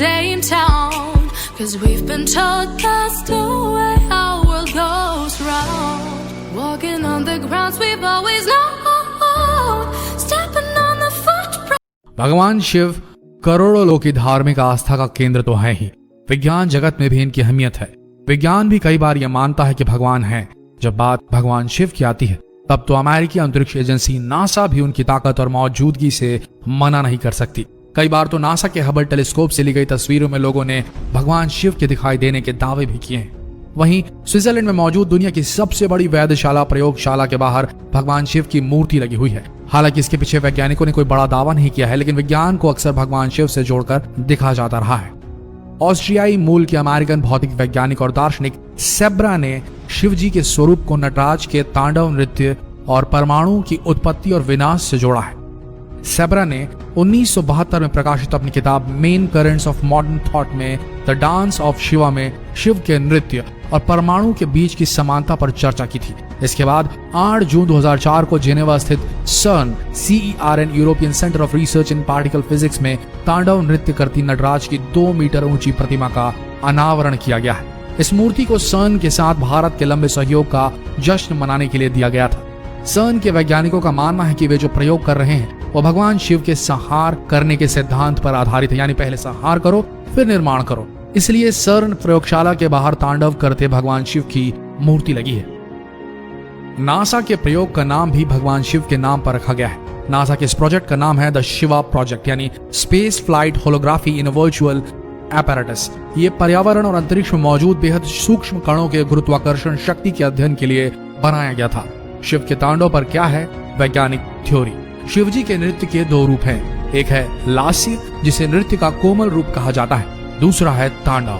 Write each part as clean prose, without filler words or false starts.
stay in town, 'cause we've been told that's the way our world goes round. Walking on the grounds we've always known, stepping on the footprints. भगवान शिव करोड़ों लोगों की धार्मिक आस्था का केंद्र तो है ही, विज्ञान जगत में भी इनकी अहमियत है। विज्ञान भी कई बार यह मानता है कि भगवान है। जब बात भगवान शिव की आती है तब तो अमेरिकी अंतरिक्ष एजेंसी नासा भी उनकी ताकत और मौजूदगी से मना नहीं कर सकती। कई बार तो नासा के हबल टेलीस्कोप से ली गई तस्वीरों में लोगों ने भगवान शिव के दिखाई देने के दावे भी किए हैं। वहीं स्विट्जरलैंड में मौजूद दुनिया की सबसे बड़ी वैधशाला प्रयोगशाला के बाहर भगवान शिव की मूर्ति लगी हुई है। हालांकि इसके पीछे वैज्ञानिकों ने कोई बड़ा दावा नहीं किया है, लेकिन विज्ञान को अक्सर भगवान शिव से जोड़कर दिखा जाता रहा है। ऑस्ट्रियाई मूल के अमेरिकन भौतिक वैज्ञानिक और दार्शनिक सेब्रा ने शिव जी के स्वरूप को नटराज के तांडव नृत्य और परमाणु की उत्पत्ति और विनाश से जोड़ा है। सेब्रा ने 1972 में प्रकाशित अपनी किताब main currents of modern thought में द डांस ऑफ शिवा में शिव के नृत्य और परमाणु के बीच की समानता पर चर्चा की थी। इसके बाद 8 जून 2004 को जेनेवा स्थित CERN European centre of research in particle physics में तांडव नृत्य करती नटराज की 2 मीटर ऊंची प्रतिमा का अनावरण किया गया है। इस मूर्ति को CERN के साथ भारत के लंबे सहयोग का जश्न मनाने के लिए दिया गया था। CERN के वैज्ञानिकों का मानना है कि वे जो प्रयोग कर रहे हैं वो भगवान शिव के संहार करने के सिद्धांत पर आधारित है, यानी पहले संहार करो फिर निर्माण करो। इसलिए CERN प्रयोगशाला के बाहर तांडव करते भगवान शिव की मूर्ति लगी है। नासा के प्रयोग का नाम भी भगवान शिव के नाम पर रखा गया है। नासा के इस प्रोजेक्ट का नाम है द शिवा प्रोजेक्ट, यानी स्पेस फ्लाइट होलोग्राफी इन वर्चुअल एपैरेटस। ये पर्यावरण और अंतरिक्ष में मौजूद बेहद सूक्ष्म कणों के गुरुत्वाकर्षण शक्ति के अध्ययन के लिए बनाया गया था। शिव के तांडव पर क्या है वैज्ञानिक थ्योरी। शिव जी के नृत्य के 2 रूप हैं। एक है लास्य, जिसे नृत्य का कोमल रूप कहा जाता है। दूसरा है तांडव,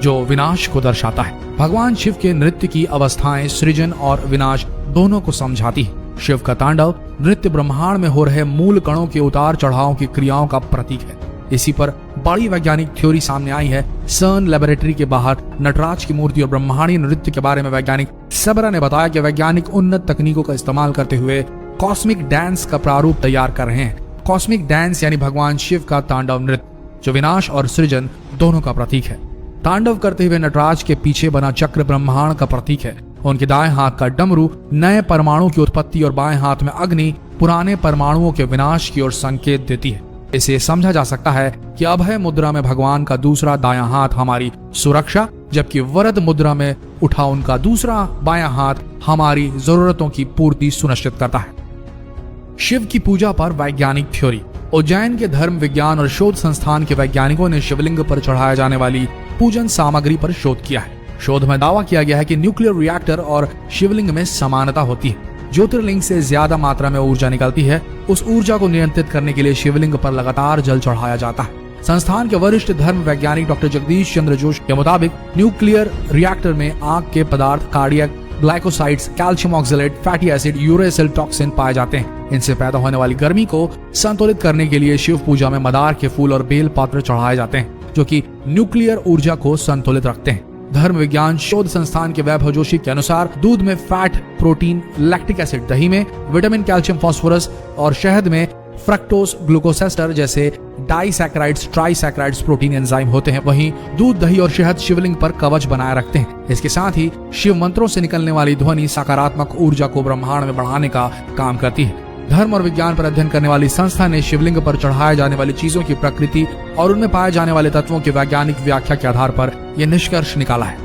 जो विनाश को दर्शाता है। भगवान शिव के नृत्य की अवस्थाएं सृजन और विनाश दोनों को समझाती है। शिव का तांडव नृत्य ब्रह्मांड में हो रहे मूल कणों के उतार चढ़ाव की क्रियाओं का प्रतीक है। इसी पर बड़ी वैज्ञानिक थ्योरी सामने आई है। CERN लैबोरेटरी के बाहर नटराज की मूर्ति और ब्रह्मांडीय नृत्य के बारे में वैज्ञानिक सेब्रा ने बताया कि वैज्ञानिक उन्नत तकनीकों का इस्तेमाल करते हुए कॉस्मिक डांस का प्रारूप तैयार कर रहे हैं। कॉस्मिक डांस यानी भगवान शिव का तांडव नृत्य, जो विनाश और सृजन दोनों का प्रतीक है। तांडव करते हुए नटराज के पीछे बना चक्र ब्रह्मांड का प्रतीक है। उनके दाएं हाथ का डमरू नए परमाणु की उत्पत्ति और बाएं हाथ में अग्नि पुराने परमाणुओं के विनाश की ओर संकेत देती है। इसे समझा जा सकता है कि अभय मुद्रा में भगवान का दूसरा दायां हाथ हमारी सुरक्षा, जबकि वरद मुद्रा में उठा उनका दूसरा बायां हाथ हमारी जरूरतों की पूर्ति सुनिश्चित करता है। शिव की पूजा पर वैज्ञानिक थ्योरी। उज्जैन के धर्म विज्ञान और शोध संस्थान के वैज्ञानिकों ने शिवलिंग पर चढ़ाए जाने वाली पूजन सामग्री पर शोध किया है। शोध में दावा किया गया है कि न्यूक्लियर रिएक्टर और शिवलिंग में समानता होती है। ज्योतिर्लिंग से ज्यादा मात्रा में ऊर्जा निकलती है। उस ऊर्जा को नियंत्रित करने के लिए शिवलिंग पर लगातार जल चढ़ाया जाता है। संस्थान के वरिष्ठ धर्म वैज्ञानिक डॉक्टर जगदीश चंद्र जोशी के मुताबिक न्यूक्लियर रिएक्टर में आग के पदार्थ cardiac glycosides, calcium oxalate, fatty acid, uracil toxin पाए जाते हैं। इनसे पैदा होने वाली गर्मी को संतुलित करने के लिए शिव पूजा में मदार के फूल और बेल पत्र चढ़ाए जाते हैं, जो कि न्यूक्लियर ऊर्जा को संतुलित रखते हैं। धर्म विज्ञान शोध संस्थान के वैभव जोशी के अनुसार दूध में फैट, प्रोटीन, लैक्टिक एसिड, दही में विटामिन, कैल्शियम, फास्फोरस और शहद में फ्रक्टोज, ग्लूकोसेस्टर जैसे डाइसैकेराइड्स, ट्राइसैकेराइड्स प्रोटीन एंजाइम होते हैं। वहीं दूध, दही और शहद शिवलिंग पर कवच बनाए रखते हैं। इसके साथ ही शिव मंत्रों से निकलने वाली ध्वनि सकारात्मक ऊर्जा को ब्रह्मांड में बढ़ाने का काम करती है। धर्म और विज्ञान पर अध्ययन करने वाली संस्था ने शिवलिंग पर चढ़ाए जाने वाली चीजों की प्रकृति और उनमें पाए जाने वाले तत्वों की वैज्ञानिक व्याख्या के आधार पर यह निष्कर्ष निकाला है।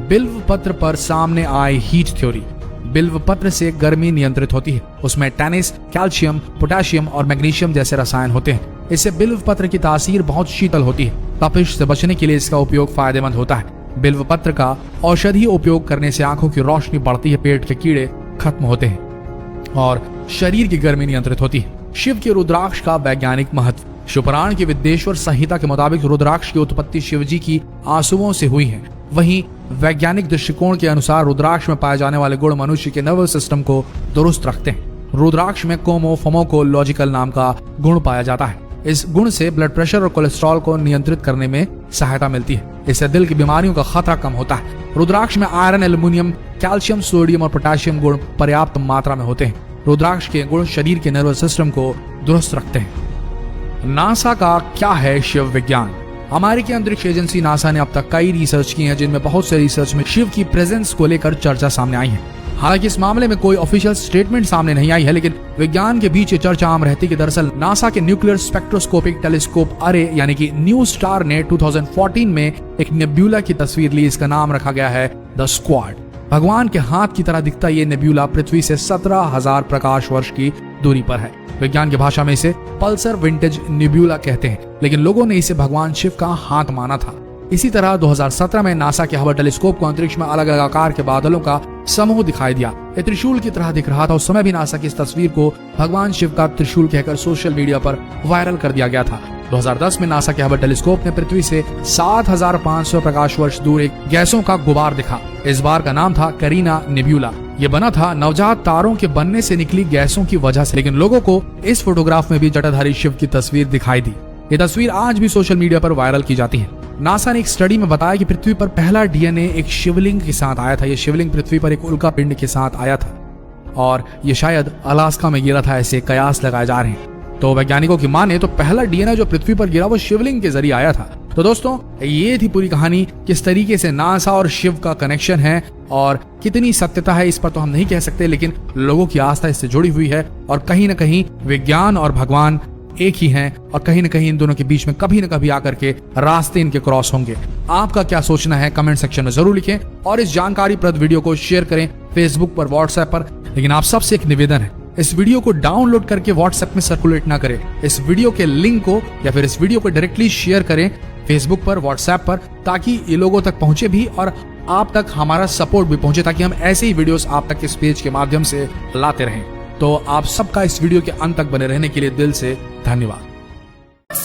बिल्व पत्र पर सामने आए हीट थ्योरी। बिल्व पत्र से गर्मी नियंत्रित होती है। उसमें टैनिस, कैल्शियम, पोटेशियम और मैग्नीशियम जैसे रसायन होते हैं। इससे बिल्व पत्र की तासीर बहुत शीतल होती है। तपिश से बचने के लिए इसका उपयोग फायदेमंद होता है। बिल्व पत्र का औषधीय उपयोग करने से आंखों की रोशनी बढ़ती है, पेट के कीड़े खत्म होते हैं और शरीर की गर्मी नियंत्रित होती है। शिव के रुद्राक्ष का वैज्ञानिक महत्व। शिवपुराण की विद्येश्वर संहिता के मुताबिक रुद्राक्ष की उत्पत्ति शिवजी की आंसुओं से हुई है। वहीं वैज्ञानिक दृष्टिकोण के अनुसार रुद्राक्ष में पाए जाने वाले गुण मनुष्य के नर्वस सिस्टम को दुरुस्त रखते हैं। रुद्राक्ष में कोमोफोमोकोलॉजिकल नाम का गुण पाया जाता है। इस गुण से ब्लड प्रेशर और कोलेस्ट्रॉल को नियंत्रित करने में सहायता मिलती है। इससे दिल की बीमारियों का खतरा कम होता है। रुद्राक्ष में आयरन, एल्युमिनियम, कैल्शियम, सोडियम और पोटेशियम गुण पर्याप्त मात्रा में होते हैं। रुद्राक्ष के गुण शरीर के नर्वस सिस्टम को दुरुस्त रखते हैं। नासा का क्या है शिव विज्ञान। अमेरिकी अंतरिक्ष एजेंसी नासा ने अब तक कई रिसर्च की है, जिनमें बहुत से रिसर्च में शिव की प्रेजेंस को लेकर चर्चा सामने आई है। हालांकि इस मामले में कोई ऑफिशियल स्टेटमेंट सामने नहीं आई है, लेकिन विज्ञान के बीच ये चर्चा आम रहती कि दरअसल नासा के न्यूक्लियर स्पेक्ट्रोस्कोपिक टेलीस्कोप अरे यानी कि न्यू स्टार ने 2014 में एक नेब्यूला की तस्वीर ली। इसका नाम रखा गया है द स्क्वाड। भगवान के हाथ की तरह दिखता ये नेब्यूला पृथ्वी से 17,000 प्रकाश वर्ष की दूरी पर है। विज्ञान की भाषा में इसे पल्सर विंटेज नेब्यूला कहते हैं, लेकिन लोगों ने इसे भगवान शिव का हाथ माना था। इसी तरह 2017 में नासा के हबल टेलीस्कोप को अंतरिक्ष में अलग अलग आकार के बादलों का समूह दिखाई दिया। ये त्रिशूल की तरह दिख रहा था। उस समय भी नासा की इस तस्वीर को भगवान शिव का त्रिशूल कहकर सोशल मीडिया पर वायरल कर दिया गया था। 2010 में नासा के हबल टेलीस्कोप ने पृथ्वी से 7,500 प्रकाश वर्ष दूर एक गैसों का गुबार दिखा। इस बार का नाम था करीना नेब्यूला। ये बना था नवजात तारों के बनने से निकली गैसों की वजह से, लेकिन लोगों को इस फोटोग्राफ में भी जटाधारी शिव की तस्वीर दिखाई दी। ये तस्वीर आज भी सोशल मीडिया पर वायरल की जाती है। नासा ने एक स्टडी में बताया कि पृथ्वी पर पहला डीएनए एक शिवलिंग के साथ आया था। ये शिवलिंग पृथ्वी पर एक उल्का पिंड के साथ आया था और ये शायद अलास्का में गिरा था, ऐसे कयास लगाए जा रहे हैं। तो वैज्ञानिकों की माने तो पहला डीएनए जो पृथ्वी पर गिरा वो शिवलिंग के जरिए आया था। तो दोस्तों, ये थी पूरी कहानी। किस तरीके से नासा और शिव का कनेक्शन है और कितनी सत्यता है इस पर तो हम नहीं कह सकते, लेकिन लोगों की आस्था इससे जुड़ी हुई है और कहीं ना कहीं विज्ञान और भगवान एक ही हैं और कहीं ना कहीं इन दोनों के बीच में कभी न कभी आकर के रास्ते इनके क्रॉस होंगे। आपका क्या सोचना है कमेंट सेक्शन में जरूर लिखें और इस जानकारीप्रद वीडियो को शेयर करें फेसबुक पर, व्हाट्सएप पर। लेकिन आप सबसे एक निवेदन है, इस वीडियो को डाउनलोड करके व्हाट्सएप में सर्कुलेट ना करें। इस वीडियो के लिंक को या फिर इस वीडियो को डायरेक्टली शेयर करें फेसबुक पर, व्हाट्सएप पर, ताकि ये लोगों तक पहुंचे भी और आप तक हमारा सपोर्ट भी पहुंचे, ताकि हम ऐसे ही वीडियोस आप तक इस पेज के माध्यम से लाते रहें। तो आप सबका इस वीडियो के अंत तक बने रहने के लिए दिल से धन्यवाद।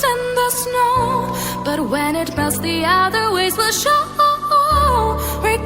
in the snow, but when it melts, the other ways will show. We're